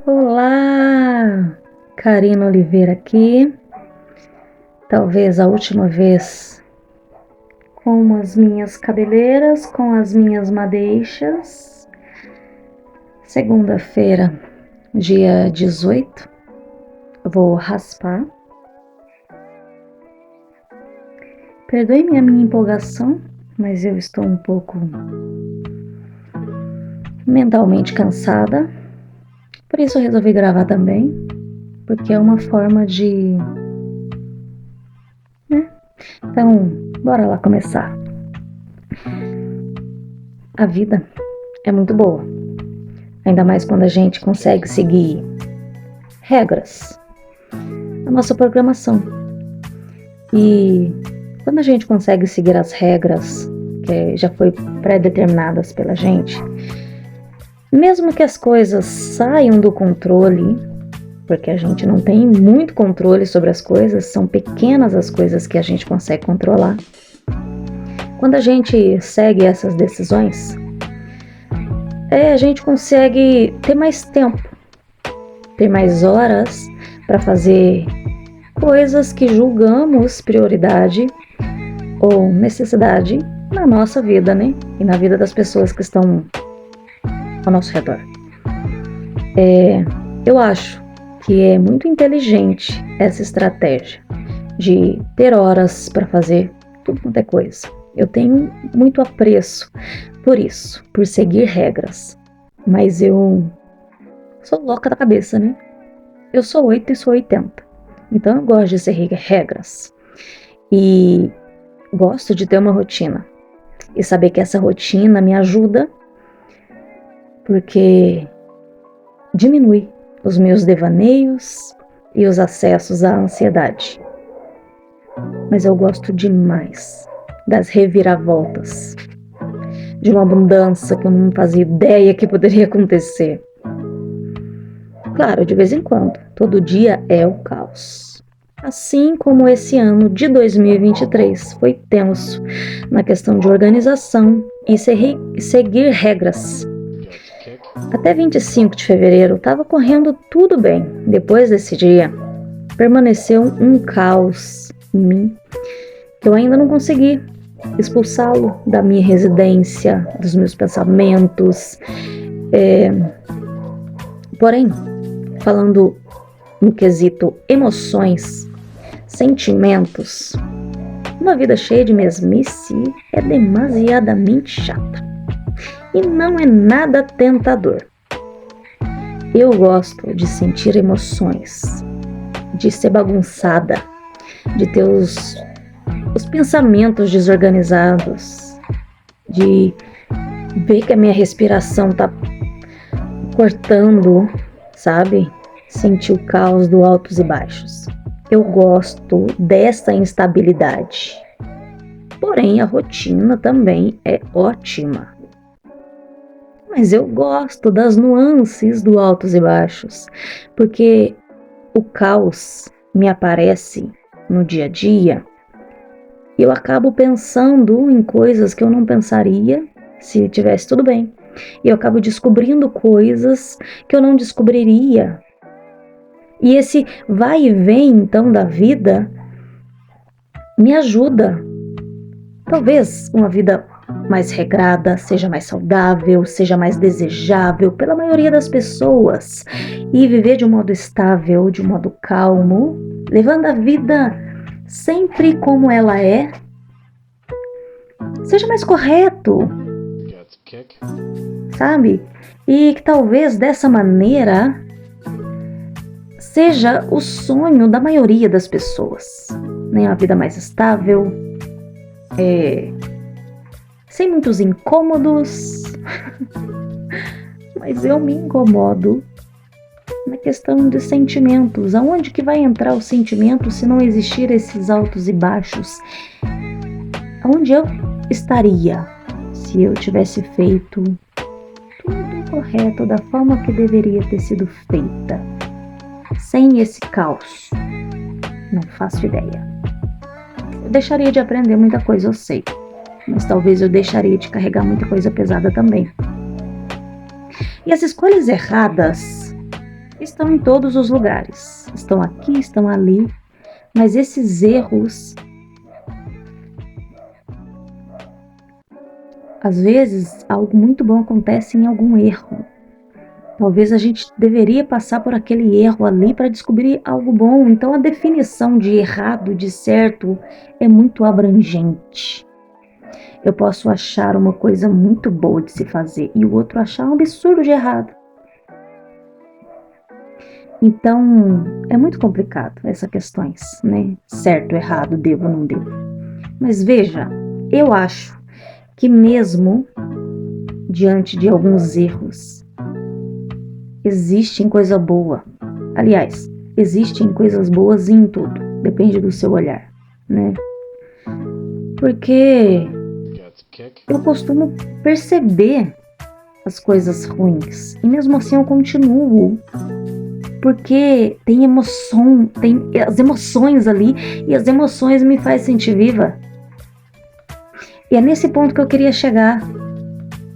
Olá, Karina Oliveira aqui. Talvez a última vez com as minhas cabeleiras, com as minhas madeixas. Segunda-feira, dia 18, vou raspar. Perdoe-me a minha empolgação, mas eu estou um pouco mentalmente cansada. Por isso eu resolvi gravar também, porque é uma forma de... Então, bora lá começar. A vida é muito boa, ainda mais quando a gente consegue seguir regras na nossa programação. E quando a gente consegue seguir as regras que já foi pré-determinadas pela gente, mesmo que as coisas saiam do controle, porque a gente não tem muito controle sobre as coisas, são pequenas as coisas que a gente consegue controlar. Quando a gente segue essas decisões, a gente consegue ter mais tempo, ter mais horas para fazer coisas que julgamos prioridade ou necessidade na nossa vida, né? E na vida das pessoas que estão ao nosso redor. Eu acho que é muito inteligente essa estratégia de ter horas para fazer tudo quanto é coisa. Eu tenho muito apreço por isso, por seguir regras. Mas eu sou louca da cabeça, né? Eu sou 8 e sou 80. Então eu gosto de seguir regras. E gosto de ter uma rotina. E saber que essa rotina me ajuda, porque diminui os meus devaneios e os acessos à ansiedade. Mas eu gosto demais das reviravoltas, de uma abundância que eu não fazia ideia que poderia acontecer. Claro, de vez em quando, todo dia é o caos. Assim como esse ano de 2023 foi tenso na questão de organização e seguir regras. Até 25 de fevereiro estava correndo tudo bem. Depois desse dia, permaneceu um caos em mim que eu ainda não consegui expulsá-lo da minha residência, dos meus pensamentos. Porém, falando no quesito emoções, sentimentos, uma vida cheia de mesmice é demasiadamente chata. E não é nada tentador. Eu gosto de sentir emoções, de ser bagunçada, de ter os pensamentos desorganizados, de ver que a minha respiração tá cortando, sabe? Sentir o caos do altos e baixos. Eu gosto dessa instabilidade. Porém, a rotina também é ótima. Mas eu gosto das nuances do altos e baixos, porque o caos me aparece no dia a dia e eu acabo pensando em coisas que eu não pensaria se tivesse tudo bem. E eu acabo descobrindo coisas que eu não descobriria. E esse vai e vem, então, da vida me ajuda. Talvez uma vida mais regrada, seja mais saudável, seja mais desejável pela maioria das pessoas, e viver de um modo estável, de um modo calmo, levando a vida sempre como ela é, seja mais correto, sabe? E que talvez dessa maneira seja o sonho da maioria das pessoas, né? Uma vida mais estável, sem muitos incômodos. Mas eu me incomodo na questão de sentimentos. Aonde que vai entrar o sentimento se não existir esses altos e baixos? Aonde eu estaria se eu tivesse feito tudo correto da forma que deveria ter sido feita, sem esse caos? Não faço ideia. Eu deixaria de aprender muita coisa, eu sei. Mas talvez eu deixaria de carregar muita coisa pesada também. E as escolhas erradas Estão em todos os lugares. Estão aqui, estão ali. Mas esses erros, às vezes, algo muito bom acontece em algum erro. Talvez a gente deveria passar por aquele erro ali para descobrir algo bom. Então a definição de errado, de certo, é muito abrangente. Eu posso achar uma coisa muito boa de se fazer e o outro achar um absurdo de errado. Então, é muito complicado essas questões, né? Certo, errado, devo, não devo. Mas veja, eu acho que mesmo diante de alguns erros, existe coisa boa. Aliás, existem coisas boas em tudo. Depende do seu olhar, né? Porque eu costumo perceber as coisas ruins. E mesmo assim eu continuo. Porque tem emoção, tem as emoções ali. E as emoções me fazem sentir viva. E é nesse ponto que eu queria chegar.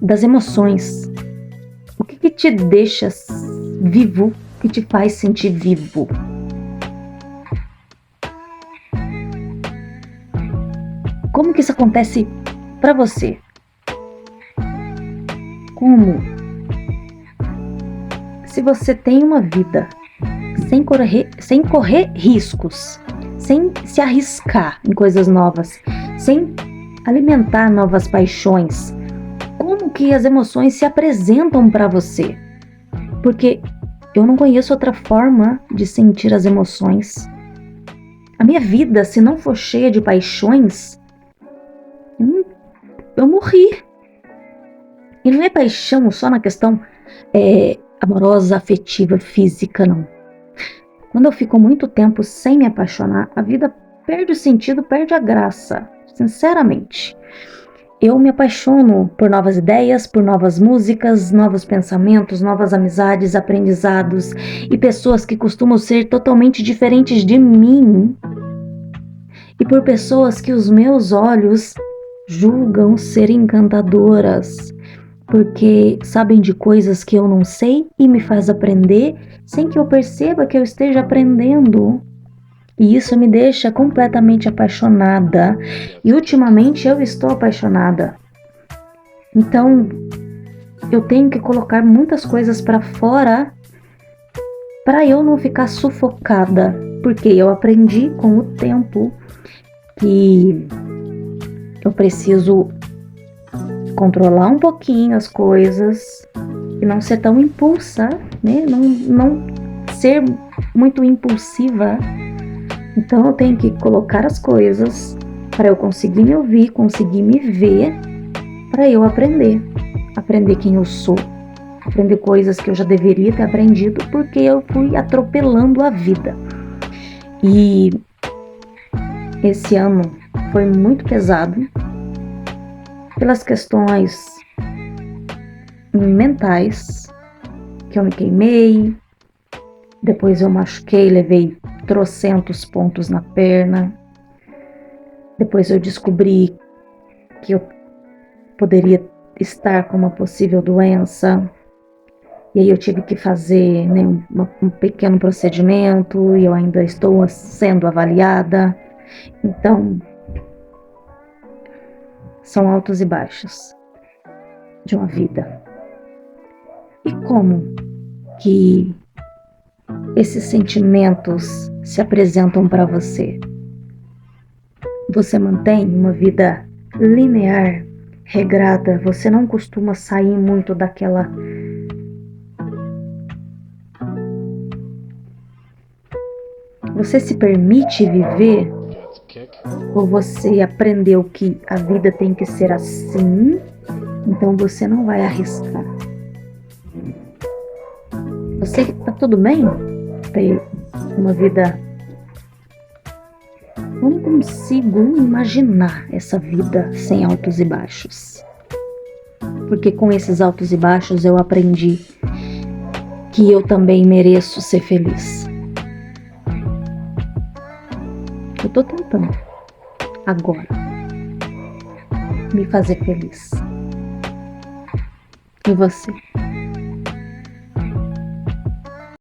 Das emoções. O que te deixa vivo? O que te faz sentir vivo? Como que isso acontece pra você? Como? Se você tem uma vida sem correr riscos, sem se arriscar em coisas novas, sem alimentar novas paixões, como que as emoções se apresentam para você? Porque eu não conheço outra forma de sentir as emoções. A minha vida, se não for cheia de paixões, eu morri. E não é paixão só na questão amorosa, afetiva, física, não. Quando eu fico muito tempo sem me apaixonar, a vida perde o sentido, perde a graça. Sinceramente. Eu me apaixono por novas ideias, por novas músicas, novos pensamentos, novas amizades, aprendizados e pessoas que costumam ser totalmente diferentes de mim. E por pessoas que os meus olhos julgam ser encantadoras, porque sabem de coisas que eu não sei e me faz aprender sem que eu perceba que eu esteja aprendendo. E isso me deixa completamente apaixonada. E ultimamente eu estou apaixonada. Então, eu tenho que colocar muitas coisas para fora para eu não ficar sufocada. Porque eu aprendi com o tempo que eu preciso controlar um pouquinho as coisas e não ser tão impulsa, né? Não ser muito impulsiva. Então eu tenho que colocar as coisas para eu conseguir me ouvir, conseguir me ver, para eu aprender quem eu sou, aprender coisas que eu já deveria ter aprendido porque eu fui atropelando a vida. E esse ano foi muito pesado pelas questões mentais, que eu me queimei, depois eu machuquei, levei trocentos pontos na perna, depois eu descobri que eu poderia estar com uma possível doença, e aí eu tive que fazer, né, um pequeno procedimento, e eu ainda estou sendo avaliada. Então, são altos e baixos de uma vida. E como que esses sentimentos se apresentam para você? Você mantém uma vida linear, regrada? Você não costuma sair muito daquela... Você se permite viver? Ou você aprendeu que a vida tem que ser assim, então você não vai arriscar? Você tá tudo bem? Ter uma vida... Não consigo imaginar essa vida sem altos e baixos. Porque com esses altos e baixos eu aprendi que eu também mereço ser feliz. Eu tô tentando agora me fazer feliz. E você?